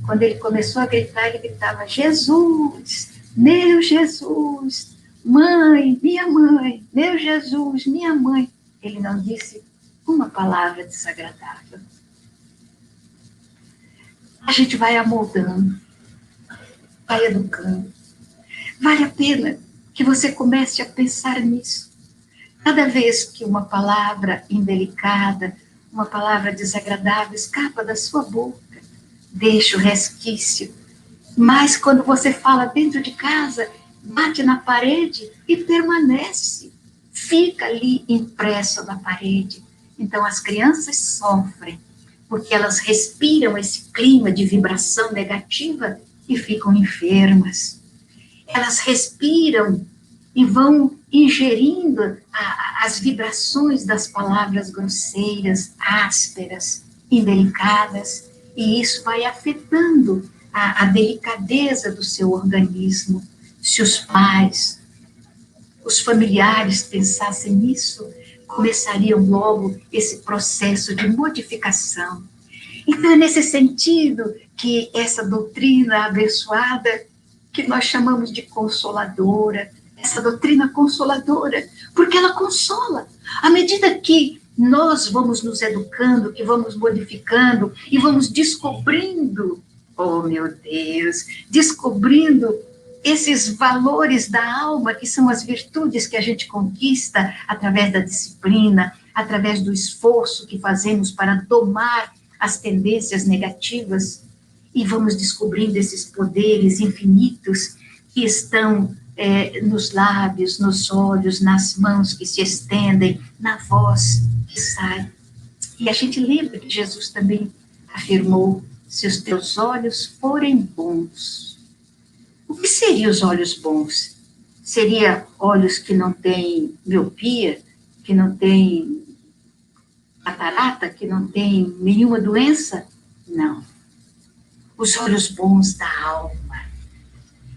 B: quando ele começou a gritar, ele gritava, Jesus, meu Jesus, mãe, meu Jesus, minha mãe. Ele não disse uma palavra desagradável. A gente vai amoldando, vai educando. Vale a pena que você comece a pensar nisso. Cada vez que uma palavra indelicada, uma palavra desagradável escapa da sua boca, deixa o resquício. Mas quando você fala dentro de casa, bate na parede e permanece. Fica ali impresso na parede. Então as crianças sofrem, porque elas respiram esse clima de vibração negativa e ficam enfermas. Elas respiram e vão ingerindo as vibrações das palavras grosseiras, ásperas, indelicadas, e isso vai afetando a delicadeza do seu organismo. Se os pais, os familiares pensassem nisso, começariam logo esse processo de modificação. Então, é nesse sentido que essa doutrina abençoada, que nós chamamos de consoladora, essa doutrina consoladora, porque ela consola. À medida que nós vamos nos educando, que vamos modificando e vamos descobrindo, oh meu Deus, descobrindo esses valores da alma, que são as virtudes que a gente conquista através da disciplina, através do esforço que fazemos para domar as tendências negativas, e vamos descobrindo esses poderes infinitos que estão nos lábios, nos olhos, nas mãos que se estendem, na voz que sai. E a gente lembra que Jesus também afirmou: se os teus olhos forem bons. O que seriam os olhos bons? Seria olhos que não têm miopia, que não têm catarata, que não têm nenhuma doença? Não. Os olhos bons da alma.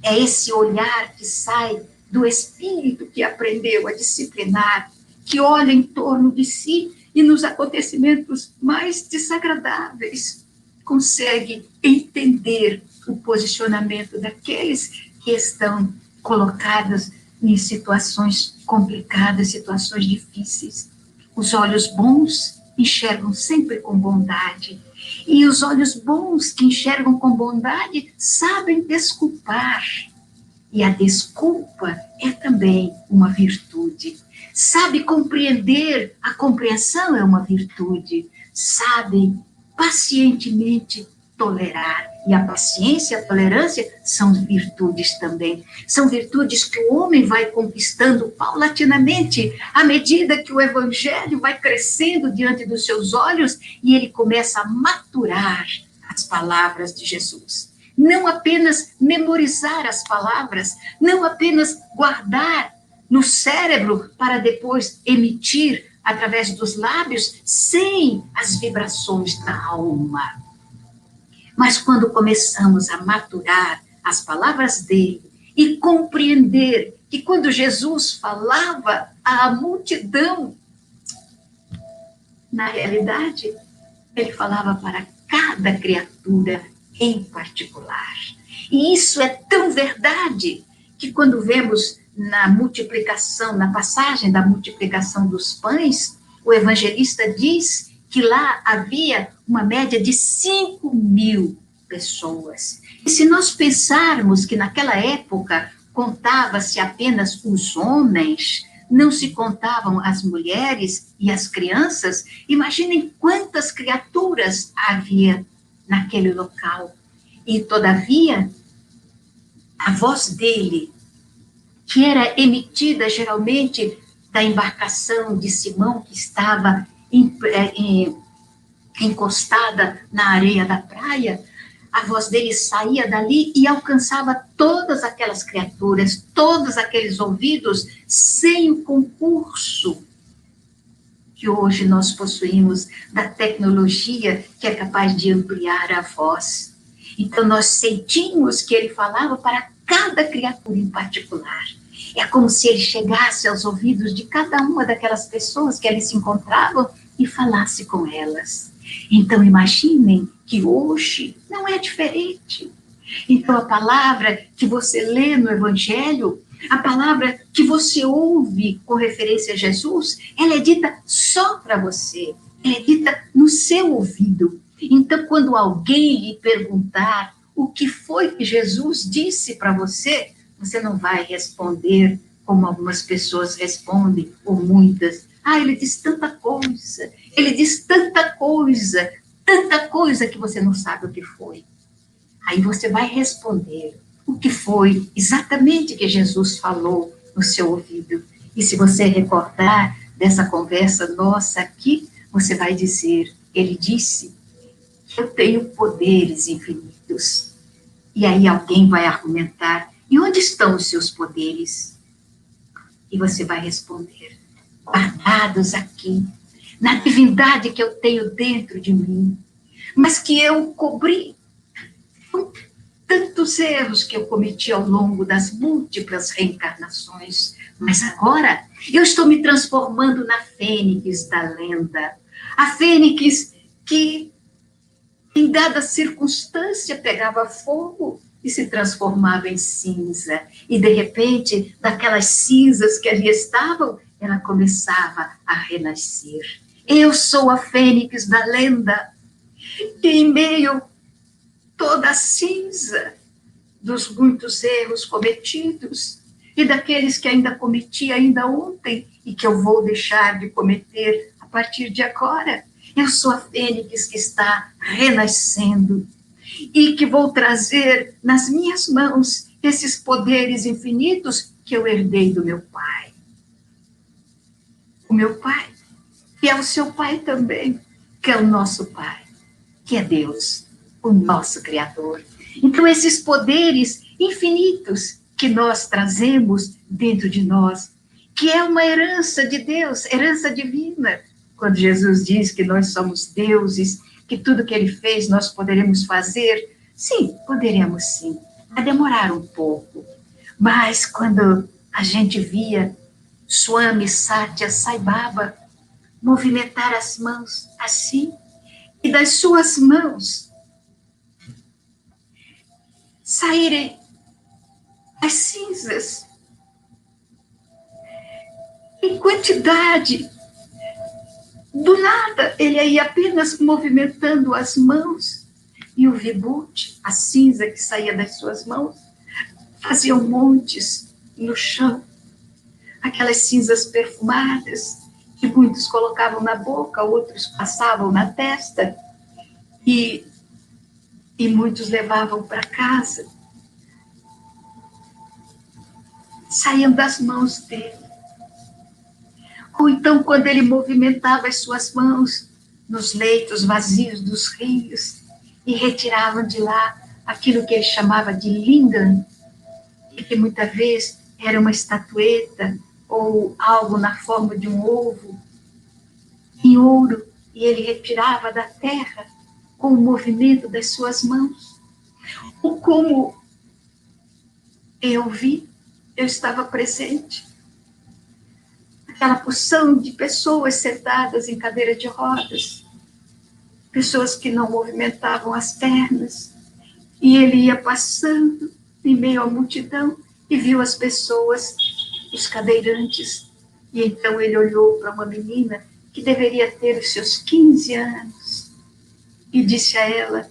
B: É esse olhar que sai do espírito que aprendeu a disciplinar, que olha em torno de si e nos acontecimentos mais desagradáveis consegue entender o posicionamento daqueles que estão colocados em situações complicadas, situações difíceis. Os olhos bons enxergam sempre com bondade. E os olhos bons que enxergam com bondade sabem desculpar. E a desculpa é também uma virtude. Sabe compreender, a compreensão é uma virtude. Sabe pacientemente tolerar. E a paciência e a tolerância são virtudes também. São virtudes que o homem vai conquistando paulatinamente, à medida que o evangelho vai crescendo diante dos seus olhos e ele começa a maturar as palavras de Jesus. Não apenas memorizar as palavras, não apenas guardar no cérebro para depois emitir através dos lábios, sem as vibrações da alma. Mas quando começamos a maturar as palavras dele e compreender que quando Jesus falava à multidão, na realidade, ele falava para cada criatura em particular. E isso é tão verdade que quando vemos na multiplicação, na passagem da multiplicação dos pães, o evangelista diz que lá havia uma média de 5.000 pessoas. E se nós pensarmos que naquela época contava-se apenas os homens, não se contavam as mulheres e as crianças, imaginem quantas criaturas havia naquele local. E, todavia, a voz dele, que era emitida geralmente da embarcação de Simão, que estava encostada na areia da praia, a voz dele saía dali e alcançava todas aquelas criaturas, todos aqueles ouvidos, sem o concurso que hoje nós possuímos da tecnologia que é capaz de ampliar a voz. Então, nós sentimos que ele falava para cada criatura em particular. É como se ele chegasse aos ouvidos de cada uma daquelas pessoas que ali se encontravam e falasse com elas. Então, imaginem que hoje não é diferente. Então, a palavra que você lê no Evangelho, a palavra que você ouve com referência a Jesus, ela é dita só para você, ela é dita no seu ouvido. Então, quando alguém lhe perguntar o que foi que Jesus disse para você, você não vai responder como algumas pessoas respondem, ou muitas. Ah, ele diz tanta coisa, ele diz tanta coisa que você não sabe o que foi. Aí você vai responder o que foi exatamente que Jesus falou no seu ouvido. E se você recordar dessa conversa nossa aqui, você vai dizer, ele disse, Eu tenho poderes infinitos. E aí alguém vai argumentar, e onde estão os seus poderes? E você vai responder, guardados aqui, na divindade que eu tenho dentro de mim, mas que eu cobri com tantos erros que eu cometi ao longo das múltiplas reencarnações. Mas agora eu estou me transformando na fênix da lenda, a fênix que, em dada circunstância, pegava fogo e se transformava em cinza. E, de repente, daquelas cinzas que ali estavam, ela começava a renascer. Eu sou a fênix da lenda, e em meio toda a cinza dos muitos erros cometidos e daqueles que ainda cometi ainda ontem e que eu vou deixar de cometer a partir de agora, eu sou a fênix que está renascendo e que vou trazer nas minhas mãos esses poderes infinitos que eu herdei do meu pai. O meu pai, que é o seu pai também, que é o nosso pai, que é Deus, o nosso Criador. Então, esses poderes infinitos que nós trazemos dentro de nós, que é uma herança de Deus, herança divina. Quando Jesus diz que nós somos deuses, que tudo que ele fez nós poderemos fazer, sim, poderemos sim. Vai demorar um pouco. Mas quando a gente via Swami Satya Sai Baba movimentar as mãos assim, e das suas mãos saírem as cinzas em quantidade. Do nada, ele ia apenas movimentando as mãos e o vibhuti, a cinza que saía das suas mãos, fazia montes no chão. Aquelas cinzas perfumadas que muitos colocavam na boca, outros passavam na testa e muitos levavam para casa. Saíam das mãos dele. Ou então, quando ele movimentava as suas mãos nos leitos vazios dos rios e retiravam de lá aquilo que ele chamava de lingam, que muitas vezes era uma estatueta ou algo na forma de um ovo em ouro, e ele retirava da terra com o movimento das suas mãos. Ou como eu vi, eu estava presente, aquela porção de pessoas sentadas em cadeira de rodas, pessoas que não movimentavam as pernas, e ele ia passando em meio à multidão e viu as pessoas, os cadeirantes, e então ele olhou para uma menina que deveria ter os seus 15 anos e disse a ela,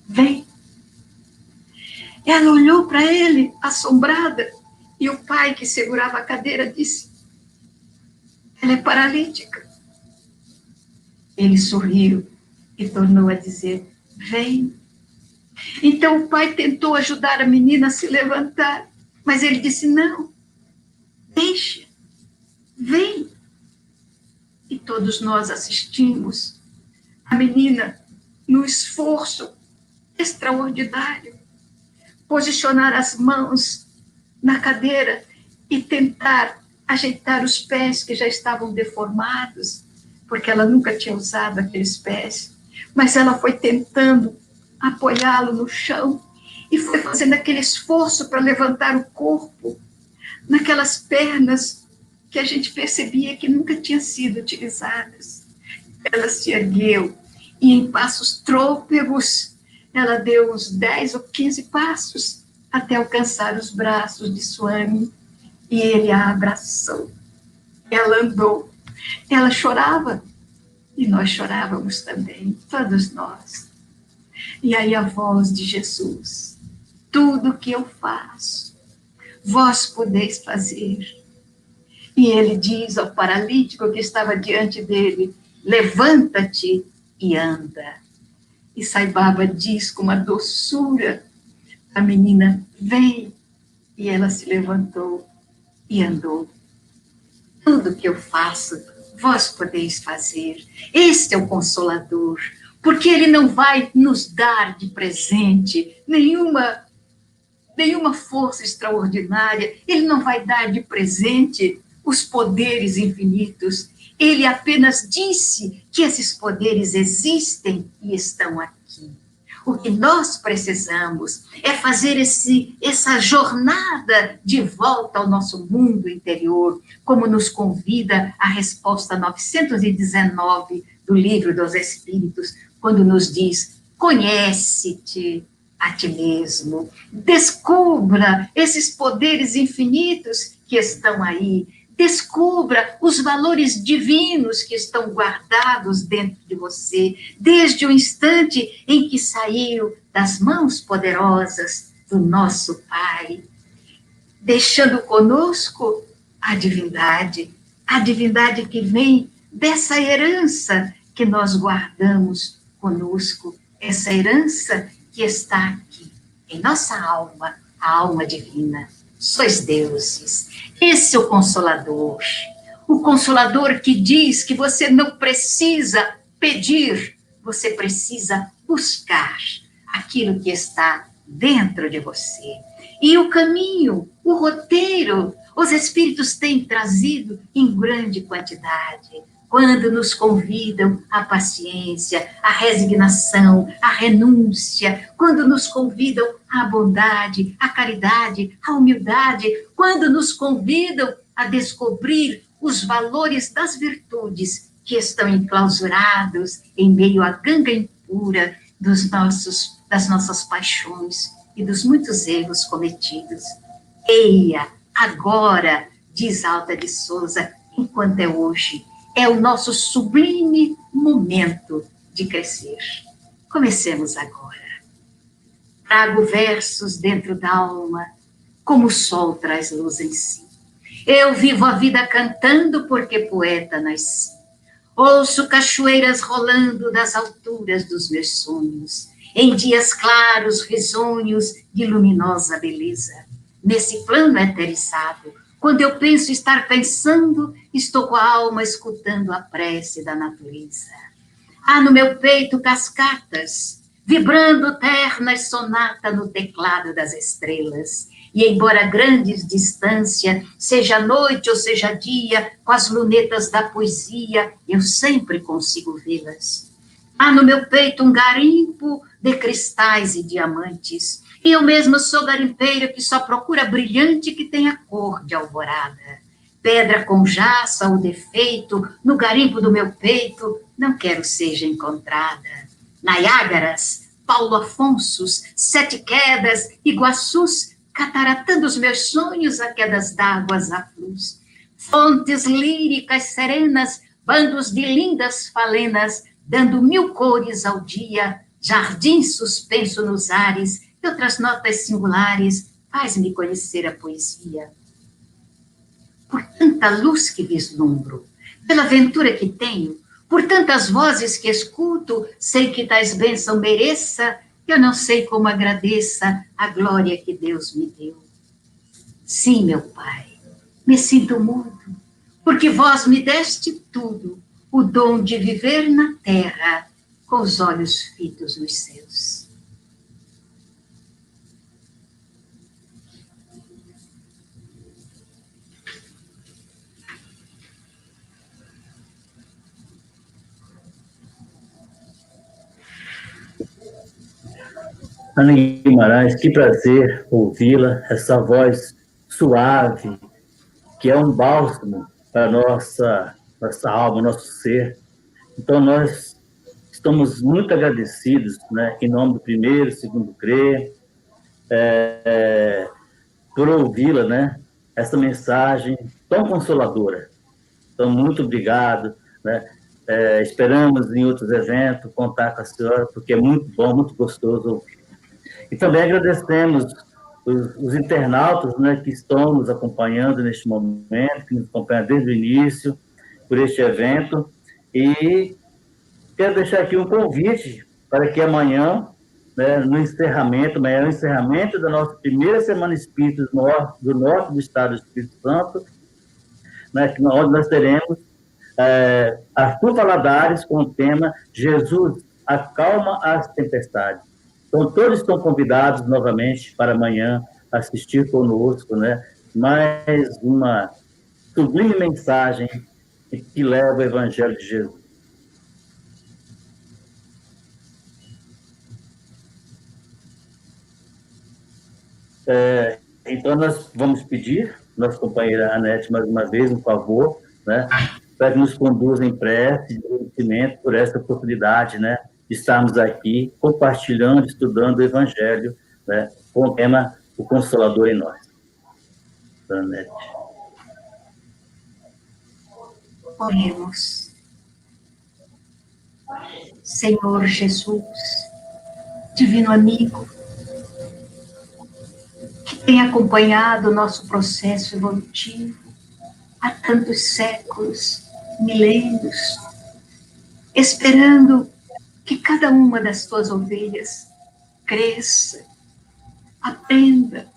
B: vem. Ela olhou para ele, assombrada, e o pai que segurava a cadeira disse, ela é paralítica. Ele sorriu e tornou a dizer, vem. Então o pai tentou ajudar a menina a se levantar, mas ele disse, não, deixa, vem. E todos nós assistimos a menina, no esforço extraordinário, posicionar as mãos na cadeira e tentar ajeitar os pés que já estavam deformados, porque ela nunca tinha usado aqueles pés, mas ela foi tentando apoiá-lo no chão e foi fazendo aquele esforço para levantar o corpo naquelas pernas que a gente percebia que nunca tinham sido utilizadas. Ela se ergueu e em passos trôpegos ela deu uns 10 ou 15 passos até alcançar os braços de Swami e ele a abraçou. Ela andou, ela chorava e nós chorávamos também, todos nós. E aí a voz de Jesus, tudo que eu faço, vós podeis fazer. E ele diz ao paralítico que estava diante dele, levanta-te e anda. E Sai Baba diz com uma doçura, a menina, vem. E ela se levantou e andou. Tudo que eu faço, vós podeis fazer. Este é o Consolador, porque Ele não vai nos dar de presente nenhuma força extraordinária, Ele não vai dar de presente os poderes infinitos. Ele apenas disse que esses poderes existem e estão aqui. O que nós precisamos é fazer essa jornada de volta ao nosso mundo interior, como nos convida a resposta 919 do Livro dos Espíritos, quando nos diz: conhece-te a ti mesmo, descubra esses poderes infinitos que estão aí, descubra os valores divinos que estão guardados dentro de você, desde o instante em que saiu das mãos poderosas do nosso Pai, deixando conosco a divindade que vem dessa herança que nós guardamos conosco, essa herança que está aqui, em nossa alma, a alma divina. Sois deuses. Esse é o Consolador que diz que você não precisa pedir, você precisa buscar aquilo que está dentro de você. E o caminho, o roteiro, os Espíritos têm trazido em grande quantidade, quando nos convidam à paciência, à resignação, à renúncia, quando nos convidam à bondade, à caridade, à humildade, quando nos convidam a descobrir os valores das virtudes que estão enclausurados em meio à ganga impura das nossas paixões e dos muitos erros cometidos. Eia, agora, diz Alta de Souza, enquanto é hoje, é o nosso sublime momento de crescer. Comecemos agora. Trago versos dentro da alma, como o sol traz luz em si. Eu vivo a vida cantando porque poeta nasci. Ouço cachoeiras rolando das alturas dos meus sonhos, em dias claros, risonhos de luminosa beleza. Nesse plano eteriçado, quando eu penso estar pensando, estou com a alma escutando a prece da natureza. Há no meu peito cascatas, vibrando ternas sonata no teclado das estrelas. E embora grandes distância, seja noite ou seja dia, com as lunetas da poesia, eu sempre consigo vê-las. Há no meu peito um garimpo de cristais e diamantes, e eu mesmo sou garimpeiro que só procura brilhante que tenha cor de alvorada. Pedra com jaça ou defeito, no garimpo do meu peito, não quero seja encontrada. Niágaras, Paulo Afonsos, Sete Quedas, Iguaçus, cataratando os meus sonhos a quedas d'águas à luz. Fontes líricas serenas, bandos de lindas falenas, dando 1000 cores ao dia, jardim suspenso nos ares, e outras notas singulares, faz-me conhecer a poesia. Por tanta luz que vislumbro, pela ventura que tenho, por tantas vozes que escuto, sei que tais bênçãos mereça, eu não sei como agradeça a glória que Deus me deu. Sim, meu Pai, me sinto mudo, porque vós me deste tudo, o dom de viver na terra, com os olhos fitos nos céus.
A: Ana Guimarães, que prazer ouvi-la, essa voz suave, que é um bálsamo para nossa alma, nosso ser. Então, nós estamos muito agradecidos, né, em nome do primeiro, segundo CRE, por ouvi-la, né, essa mensagem tão consoladora. Então, muito obrigado, né? Esperamos em outros eventos contar com a senhora, porque é muito bom, muito gostoso ouvir. E também agradecemos os internautas, né, que estão nos acompanhando neste momento, que nos acompanham desde o início, por este evento. E quero deixar aqui um convite para que amanhã, né, amanhã é o encerramento da nossa primeira Semana Espírita do norte do estado do Espírito Santo, né, onde nós teremos Arthur Valadares com o tema Jesus, acalma as tempestades. Então, todos estão convidados novamente para amanhã assistir conosco, né? Mais uma sublime mensagem que leva o Evangelho de Jesus. Então, nós vamos pedir, nossa companheira Anete, mais uma vez, um favor, né, para que nos conduza em prece de agradecimento por essa oportunidade, né, de estarmos aqui compartilhando, estudando o Evangelho, né, com o tema O Consolador em Nós. Anete.
B: Oremos. Senhor Jesus, divino amigo, que tem acompanhado o nosso processo evolutivo há tantos séculos, milênios, esperando que cada uma das tuas ovelhas cresça, aprenda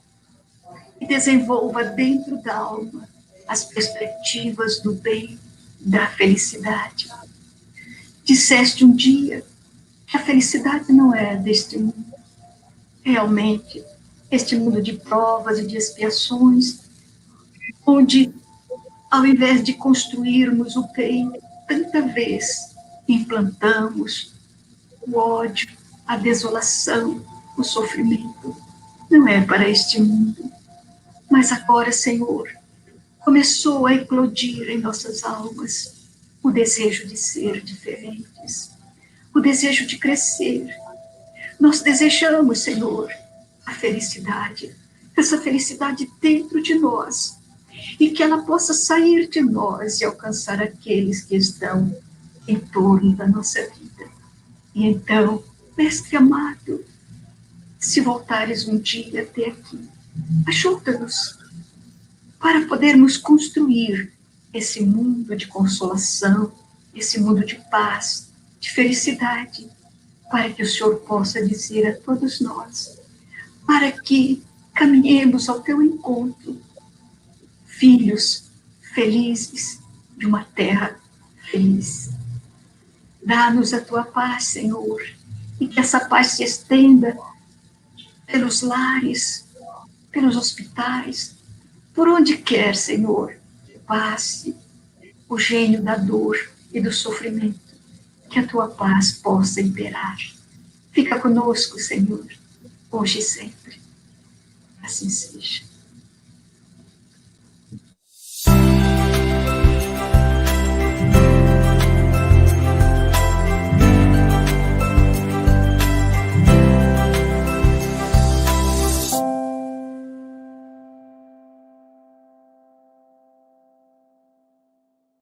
B: e desenvolva dentro da alma as perspectivas do bem, da felicidade. Disseste um dia que a felicidade não é deste mundo. Realmente, este mundo de provas e de expiações, onde, ao invés de construirmos o bem, tanta vez implantamos o ódio, a desolação, o sofrimento. Não é para este mundo. Mas agora, Senhor, começou a eclodir em nossas almas o desejo de ser diferentes, o desejo de crescer. Nós desejamos, Senhor, a felicidade, essa felicidade dentro de nós, e que ela possa sair de nós e alcançar aqueles que estão em torno da nossa vida. E então, Mestre amado, se voltares um dia até aqui, ajuda-nos para podermos construir esse mundo de consolação, esse mundo de paz, de felicidade, para que o Senhor possa dizer a todos nós, para que caminhemos ao teu encontro, filhos felizes de uma terra feliz. Dá-nos a tua paz, Senhor, e que essa paz se estenda pelos lares, pelos hospitais, por onde quer, Senhor, passe o gênio da dor e do sofrimento, que a tua paz possa imperar. Fica conosco, Senhor, hoje e sempre. Assim seja.